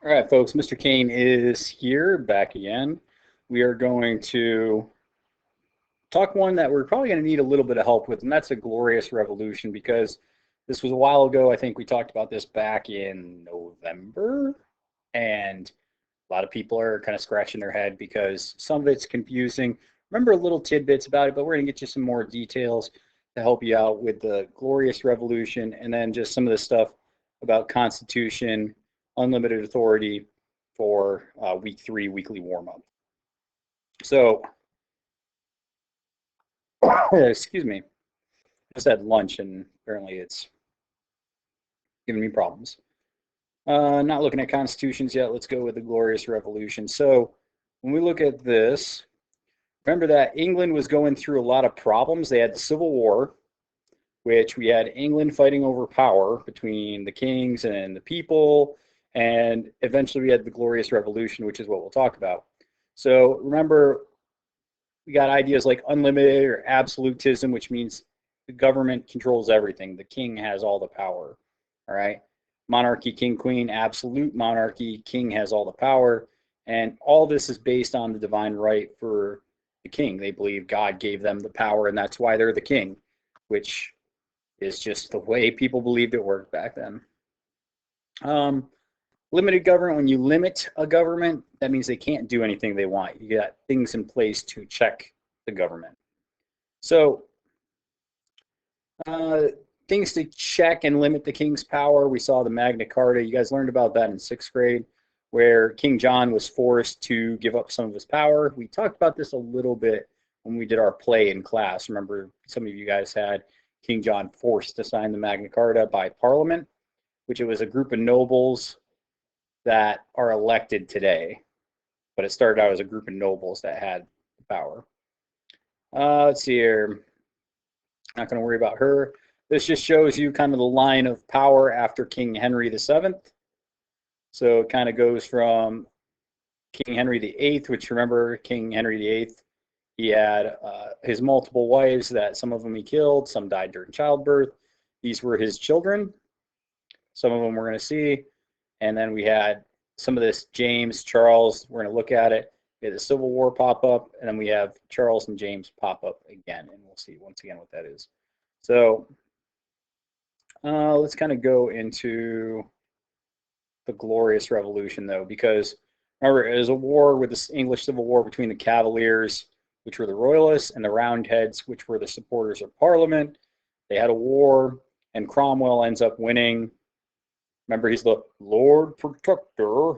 All right, folks, Mr. Kane is here, back again. We are going to talk one that we're probably going to need a little bit of help with, and that's a glorious revolution, because this was a while ago. I think we talked about this back in November, and a lot of people are kind of scratching their head because some of it's confusing. Remember little tidbits about it, but we're going to get you some more details to help you out with the glorious revolution, and then just some of the stuff about Constitution, unlimited authority for week 3 weekly warm-up. So, excuse me, I just had lunch and apparently it's giving me problems. Not looking at constitutions yet. Let's go with the glorious revolution. So when we look at this, remember that England was going through a lot of problems. They had the Civil War, which we had England fighting over power between the kings and the people, and eventually we had the Glorious Revolution, which is what we'll talk about. So remember, we got ideas like unlimited or absolutism, which means the government controls everything. The king has all the power, all right? Monarchy, king, queen, absolute monarchy, king has all the power, and all this is based on the divine right for the king. They believe God gave them the power, and that's why they're the king, which is just the way people believed it worked back then. Limited government, when you limit a government, that means they can't do anything they want. You got things in place to check the government. So things to check and limit the king's power. We saw the Magna Carta. You guys learned about that in 6th grade, where King John was forced to give up some of his power. We talked about this a little bit when we did our play in class. Remember, some of you guys had King John forced to sign the Magna Carta by Parliament, which it was a group of nobles that are elected today. But it started out as a group of nobles that had power. Let's see here. Not going to worry about her. This just shows you kind of the line of power after King Henry VII. So it kind of goes from King Henry VIII, which remember King Henry VIII, he had his multiple wives that some of them he killed, some died during childbirth. These were his children. Some of them we're going to see. And then we had some of this James, Charles, we're going to look at it. We had the Civil War pop up, and then we have Charles and James pop up again, and we'll see once again what that is. So let's kind of go into the Glorious Revolution, though, because remember, it was a war with the English Civil War between the Cavaliers, which were the Royalists, and the Roundheads, which were the supporters of Parliament. They had a war, and Cromwell ends up winning. Remember, he's the Lord Protector.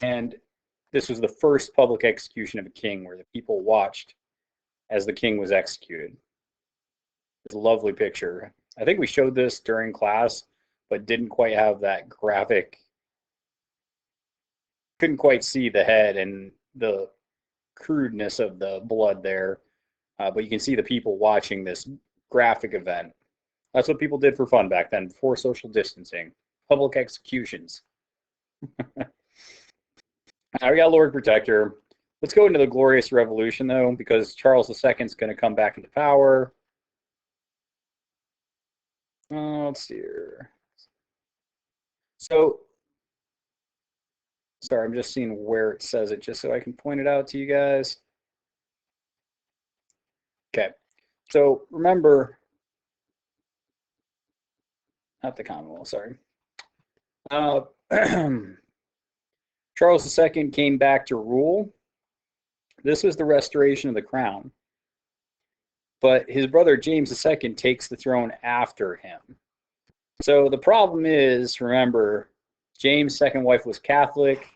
And this was the first public execution of a king where the people watched as the king was executed. It's a lovely picture. I think we showed this during class, but didn't quite have that graphic. Couldn't quite see the head and the crudeness of the blood there. But you can see the people watching this graphic event. That's what people did for fun back then, before social distancing. Public executions. Now we got Lord Protector. Let's go into the Glorious Revolution, though, because Charles II is going to come back into power. Let's see here. So, sorry, I'm just seeing where it says it, just so I can point it out to you guys. Okay, so remember, not the Commonwealth, sorry. Charles II came back to rule. This was the restoration of the crown. But his brother James II takes the throne after him. So the problem is, remember, James' second wife was Catholic,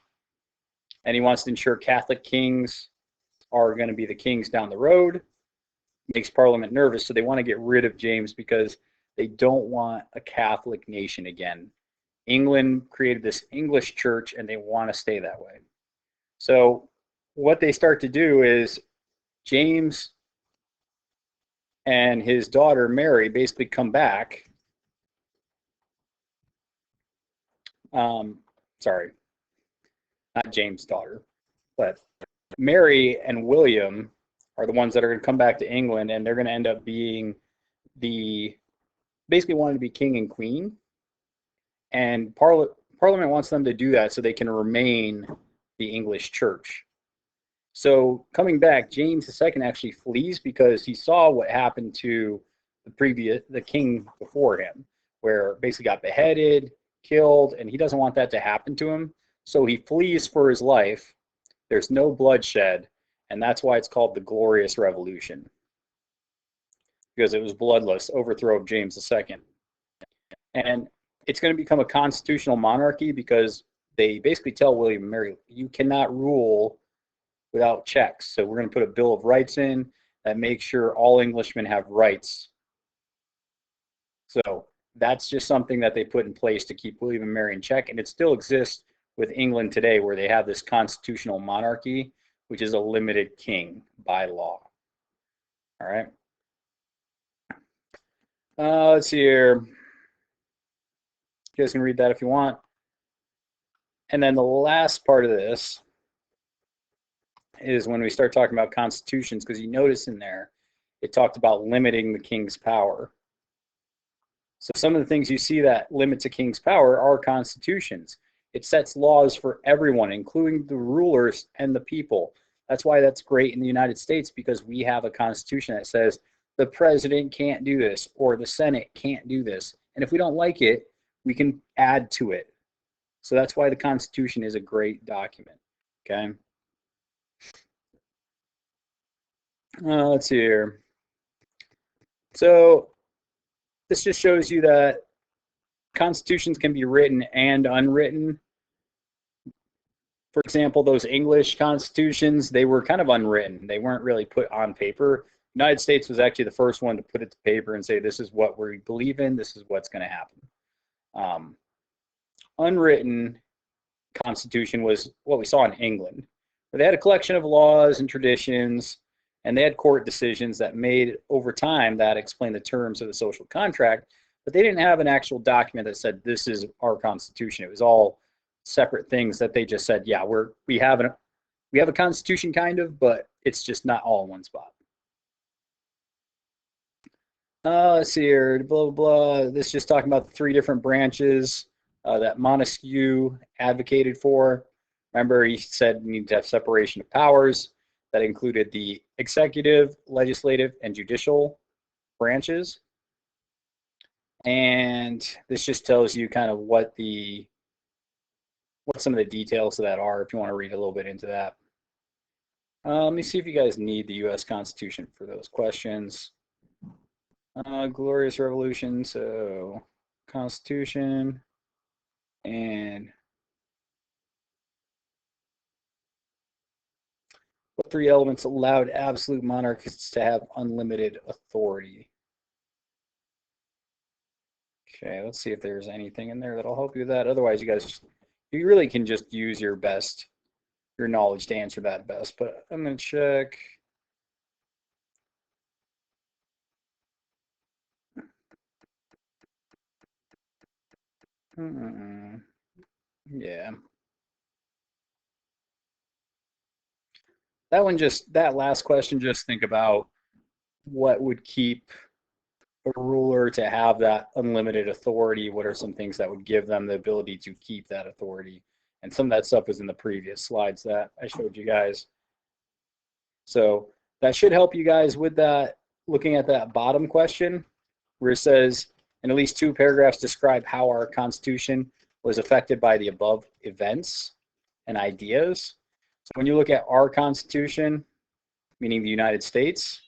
and he wants to ensure Catholic kings are going to be the kings down the road. Makes Parliament nervous, so they want to get rid of James because they don't want a Catholic nation again. England created this English church, and they want to stay that way. So what they start to do is James and his daughter Mary basically come back. Sorry, not James' daughter, but Mary and William are the ones that are going to come back to England, and they're going to end up being basically wanting to be king and queen. And Parliament wants them to do that so they can remain the English church. So coming back, James II actually flees because he saw what happened to the king before him, where basically got beheaded, killed, and he doesn't want that to happen to him. So he flees for his life. There's no bloodshed, and that's why it's called the Glorious Revolution, because it was bloodless overthrow of James II. And it's going to become a constitutional monarchy because they basically tell William and Mary, you cannot rule without checks. So we're going to put a Bill of Rights in that makes sure all Englishmen have rights. So that's just something that they put in place to keep William and Mary in check. And it still exists with England today, where they have this constitutional monarchy, which is a limited king by law. All right. Let's see here. You guys can read that if you want. And then the last part of this is when we start talking about constitutions, because you notice in there, it talked about limiting the king's power. So some of the things you see that limits a king's power are constitutions. It sets laws for everyone, including the rulers and the people. That's why that's great in the United States, because we have a constitution that says the president can't do this or the Senate can't do this. And if we don't like it, we can add to it. So that's why the Constitution is a great document. Okay. Let's see here. So this just shows you that constitutions can be written and unwritten. For example, those English constitutions, they were kind of unwritten. They weren't really put on paper. The United States was actually the first one to put it to paper and say, this is what we believe in, this is what's going to happen. Unwritten constitution was what we saw in England, where they had a collection of laws and traditions, and they had court decisions that made over time that explained the terms of the social contract, but they didn't have an actual document that said this is our constitution. It was all separate things that they just said, yeah, we have a constitution kind of, but it's just not all in one spot. Let's see here, blah, blah, blah. This is just talking about the three different branches that Montesquieu advocated for. Remember, he said we need to have separation of powers. That included the executive, legislative, and judicial branches. And this just tells you kind of what some of the details of that are, if you want to read a little bit into that. Let me see if you guys need the U.S. Constitution for those questions. Glorious Revolution, so Constitution, and what three elements allowed absolute monarchists to have unlimited authority? Okay, let's see if there's anything in there that'll help you with that. Otherwise, you really can just use your knowledge to answer that best. But I'm going to check. Yeah. That last question, just think about what would keep a ruler to have that unlimited authority. What are some things that would give them the ability to keep that authority? And some of that stuff was in the previous slides that I showed you guys. So that should help you guys with that, looking at that bottom question where it says, in at least two paragraphs, describe how our Constitution was affected by the above events and ideas. So when you look at our Constitution, meaning the United States,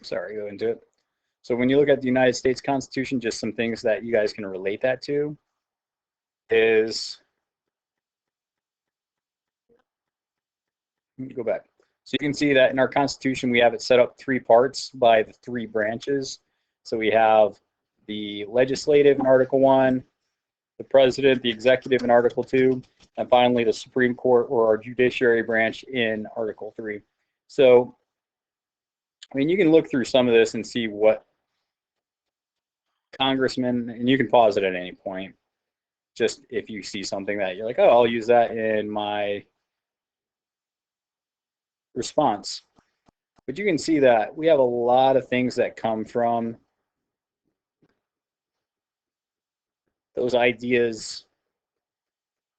sorry, go into it. So when you look at the United States Constitution, just some things that you guys can relate that to is, go back. So you can see that in our Constitution, we have it set up three parts by the three branches. So we have the legislative in Article 1, the president, the executive in Article 2, and finally the Supreme Court, or our judiciary branch, in Article 3. So, I mean, you can look through some of this and see what congressmen, and you can pause it at any point, just if you see something that you're like, oh, I'll use that in my response. But you can see that we have a lot of things that come from those ideas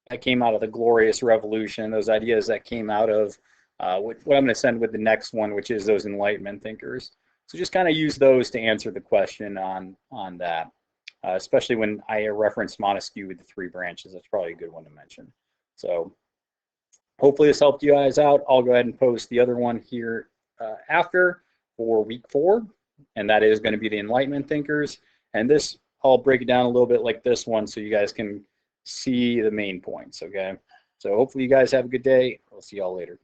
that came out of the Glorious Revolution, those ideas that came out of what I'm going to send with the next one, which is those Enlightenment thinkers. So just kind of use those to answer the question on that, especially when I reference Montesquieu with the 3 branches. That's probably a good one to mention. So hopefully this helped you guys out. I'll go ahead and post the other one here after for week 4, and that is going to be the Enlightenment thinkers. And this, I'll break it down a little bit like this one so you guys can see the main points, okay? So hopefully you guys have a good day. I'll see y'all later.